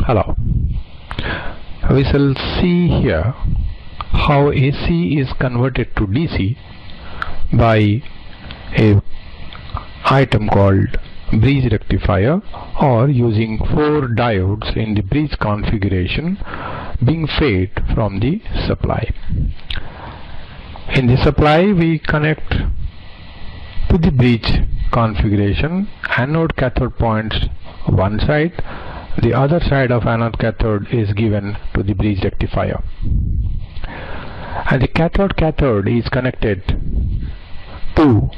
Hello. We shall see here how AC is converted to DC by a item called bridge rectifier, or using 4 diodes in the bridge configuration being fed from the supply. In the supply we connect to the bridge configuration anode cathode points one side, the other side of anode cathode is given to the bridge rectifier, and the cathode is connected to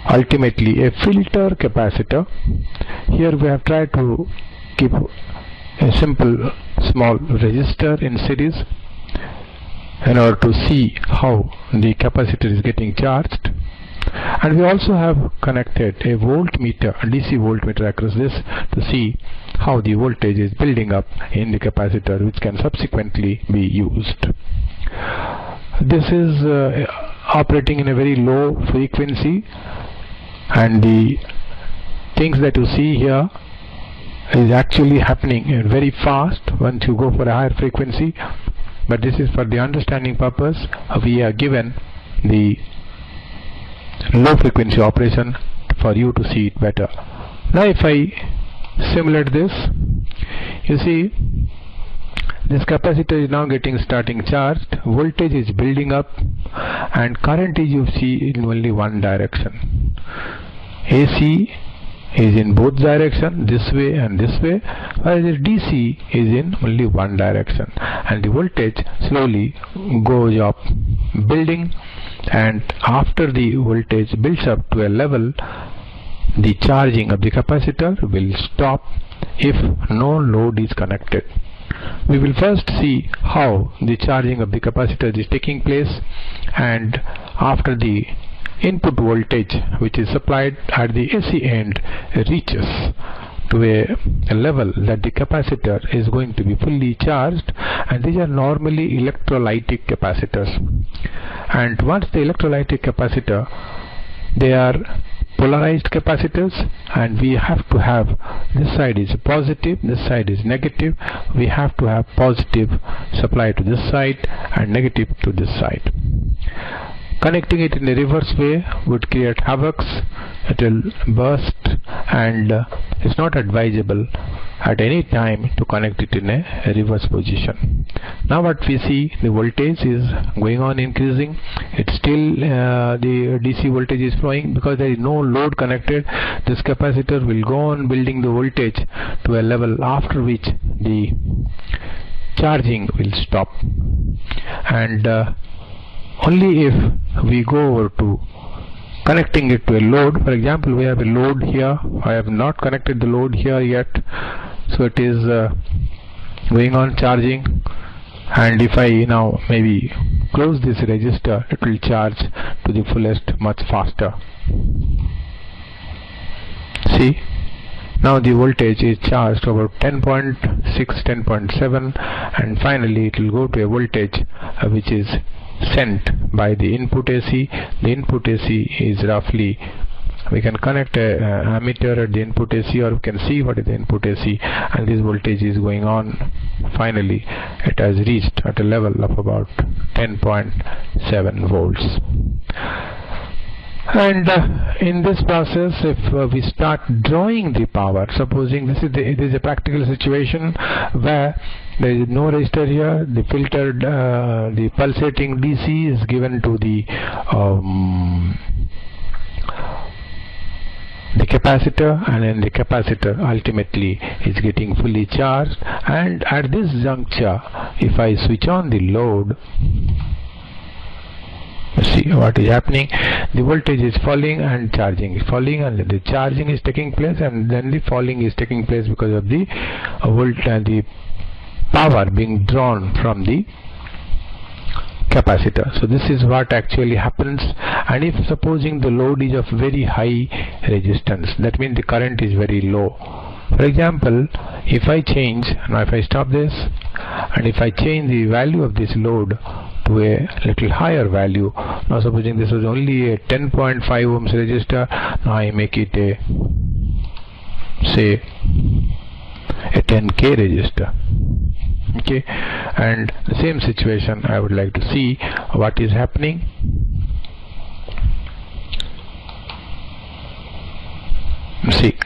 ultimately a filter capacitor. Here we have tried to keep a simple small resistor in series in order to see how the capacitor is getting charged, and we also have connected a voltmeter, a DC voltmeter across this to see how the voltage is building up in the capacitor, which can subsequently be used. This is operating in a very low frequency, and the things that you see here is actually happening very fast once you go for a higher frequency, but this is for the understanding purpose. We are given the low frequency operation for you to see it better. Now if I simulate this, you see this capacitor is now starting charged, voltage is building up, and current is, you see, in only one direction. AC is in both directions, this way and this way, whereas DC is in only one direction, and the voltage slowly goes up, building, and after the voltage builds up to a level, the charging of the capacitor will stop if no load is connected. We will first see how the charging of the capacitor is taking place, and after the input voltage which is supplied at the AC end reaches to a level that the capacitor is going to be fully charged, and these are normally electrolytic capacitors. And once the electrolytic capacitor, they are polarized capacitors, and we have to have this side is positive, this side is negative. We have to have positive supply to this side and negative to this side. Connecting it in a reverse way would create havocs. It will burst, and it's not advisable at any time to connect it in a reverse position. Now what we see, the voltage is going on increasing. It's still the DC voltage is flowing because there is no load connected. This capacitor will go on building the voltage to a level after which the charging will stop, and only if we go over to connecting it to a load. For example, we have a load here. I have not connected the load here yet, so it is going on charging, and if I now maybe close this resistor, it will charge to the fullest much faster. See, now the voltage is charged to about 10.6, 10.7, and finally it will go to a voltage which is sent by the input AC. The input AC is roughly, we can connect a ammeter at the input AC, or we can see what is the input AC, and this voltage is going on. Finally it has reached at a level of about 10.7 volts. And in this process, if we start drawing the power, supposing this is a practical situation where there is no resistor here, the filtered, the pulsating DC is given to the capacitor, and then the capacitor ultimately is getting fully charged. And at this juncture, if I switch on the load, see what is happening. The voltage is falling and charging is falling, and the charging is taking place, and then the falling is taking place because of the the power being drawn from the capacitor. So this is what actually happens. And if supposing the load is of very high resistance, that means the current is very low. For example, if I change, now if I stop this, and if I change the value of this load to a little higher value, now supposing this was only a 10.5 ohms resistor, now I make it a, say, a 10K register. Okay, and the same situation I would like to see what is happening. See,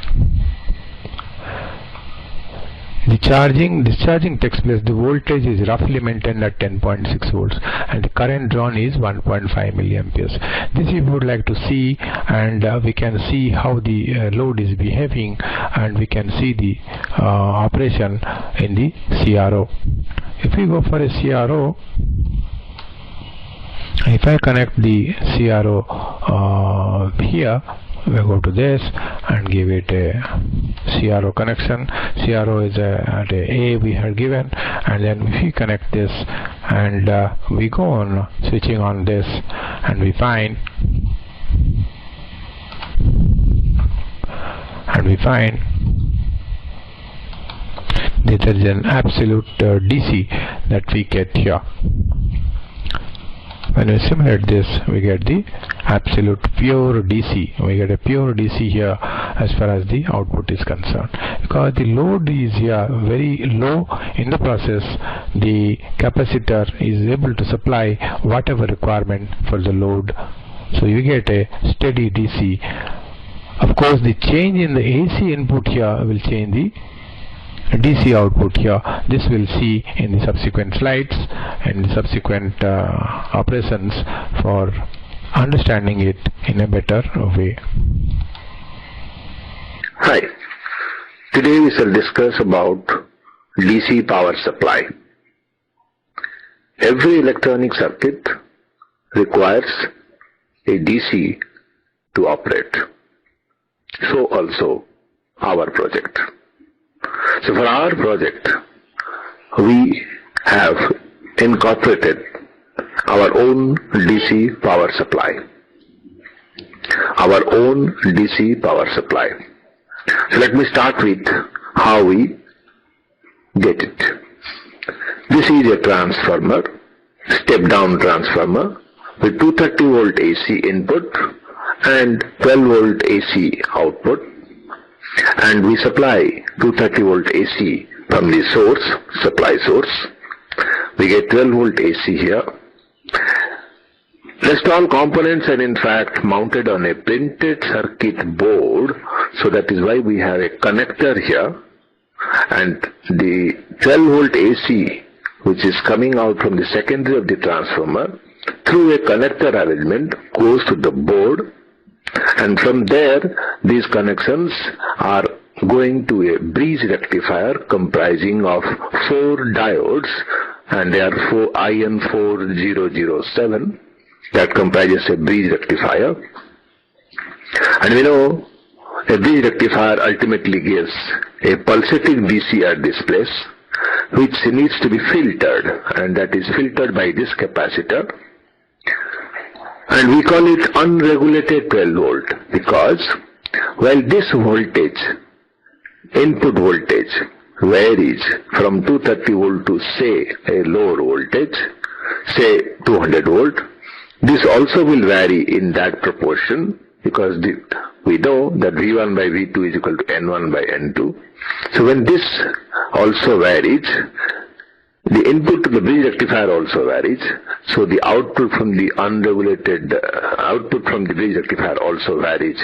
discharging takes place. The voltage is roughly maintained at 10.6 volts and the current drawn is 1.5 milliamperes. This we would like to see, and we can see how the load is behaving, and we can see the operation in the CRO. If we go for a CRO, if I connect the CRO here, we go to this and give it a CRO connection. CRO is at A we have given, and then if we connect this and we go on switching on this, and we find that there is an absolute DC that we get here. When we simulate this, we get the absolute pure DC. We get a pure DC here as far as the output is concerned. Because the load is here very low in the process, the capacitor is able to supply whatever requirement for the load. So you get a steady DC. Of course, the change in the AC input here will change the DC output here. This we'll see in the subsequent slides and the subsequent operations for understanding it in a better way. Hi, today we shall discuss about DC power supply. Every electronic circuit requires a DC to operate. So also our project. So for our project, we have incorporated our own DC power supply. Our own DC power supply. So let me start with how we get it. This is a transformer, step down transformer with 230 volt AC input and 12 volt AC output. And we supply 230 volt AC from the source, supply source. We get 12 volt AC here. Rest all components are in fact mounted on a printed circuit board, so that is why we have a connector here. And the 12 volt AC, which is coming out from the secondary of the transformer, through a connector arrangement goes to the board. And from there, these connections are going to a bridge rectifier comprising of 4 diodes, and they are IN4007 that comprises a bridge rectifier. And we know a bridge rectifier ultimately gives a pulsating DC at this place, which needs to be filtered, and that is filtered by this capacitor. And we call it unregulated 12 volt because while this voltage, input voltage, varies from 230 volt to say a lower voltage, say 200 volt, this also will vary in that proportion because we know that V1 by V2 is equal to N1 by N2. So when this also varies, the input to the bridge rectifier also varies, so the output from the unregulated output from the bridge rectifier also varies,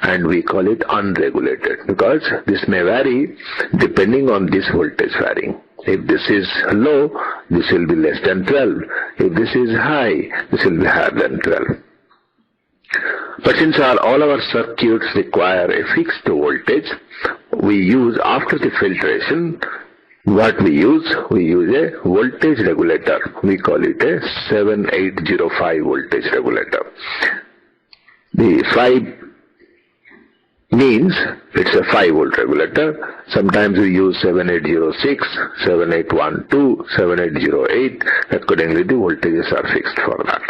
and we call it unregulated because this may vary depending on this voltage varying. If this is low, this will be less than 12. If this is high, this will be higher than 12. But since all our circuits require a fixed voltage, we use after the filtration, what we use a voltage regulator. We call it a 7805 voltage regulator. The 5 means it's a 5 volt regulator. Sometimes we use 7806, 7812, 7808. Accordingly, the voltages are fixed for that.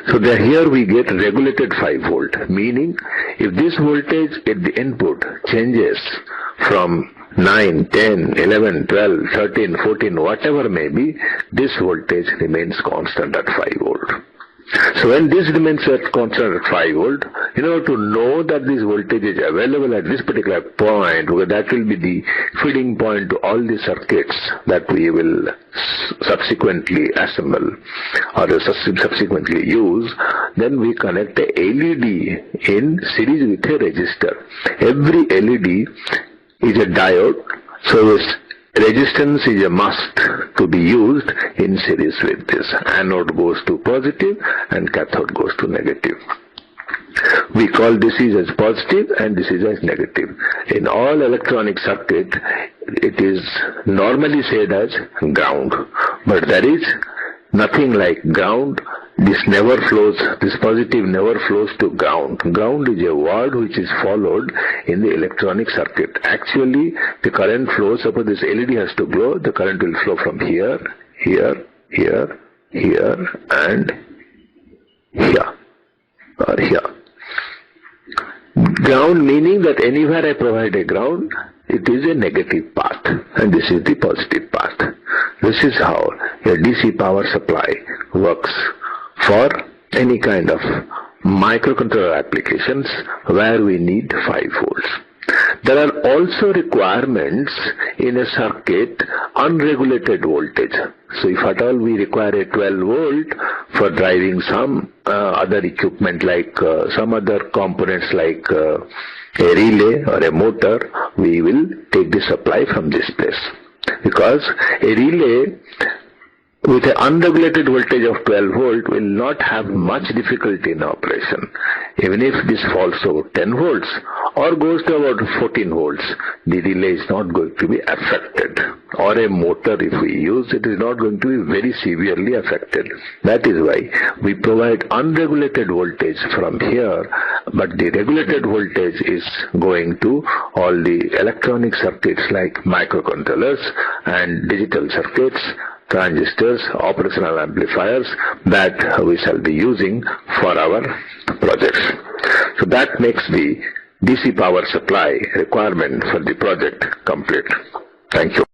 So here we get regulated 5 volt, meaning if this voltage at the input changes from 9, 10, 11, 12, 13, 14, whatever may be, this voltage remains constant at 5 volt. So when this remains at constant at 5 volt, to know that this voltage is available at this particular point, because that will be the feeding point to all the circuits that we will subsequently assemble or subsequently use, then we connect a LED in series with a resistor. Every LED is a diode, so this resistance is a must to be used in series with this. Anode goes to positive and cathode goes to negative. We call this is as positive and this is as negative. In all electronic circuit, it is normally said as ground, but there is nothing like ground. This never flows, this positive never flows to ground. Ground is a word which is followed in the electronic circuit. Actually, the current flows, suppose this LED has to glow, the current will flow from here, here, here, here, and here, or here. Ground meaning that anywhere I provide a ground, it is a negative path, and this is the positive path. This is how a DC power supply works for any kind of microcontroller applications where we need 5 volts. There are also requirements in a circuit, unregulated voltage. So if at all we require a 12 volt for driving some other equipment like some other components like a relay or a motor, we will take the supply from this place. Because a relay with an unregulated voltage of 12 volt will not have much difficulty in operation. Even if this falls to 10 volts or goes to about 14 volts, the relay is not going to be affected. Or a motor, if we use, it is not going to be very severely affected. That is why we provide unregulated voltage from here, but the regulated voltage is going to all the electronic circuits like microcontrollers and digital circuits, transistors, operational amplifiers that we shall be using for our projects. So that makes the DC power supply requirement for the project complete. Thank you.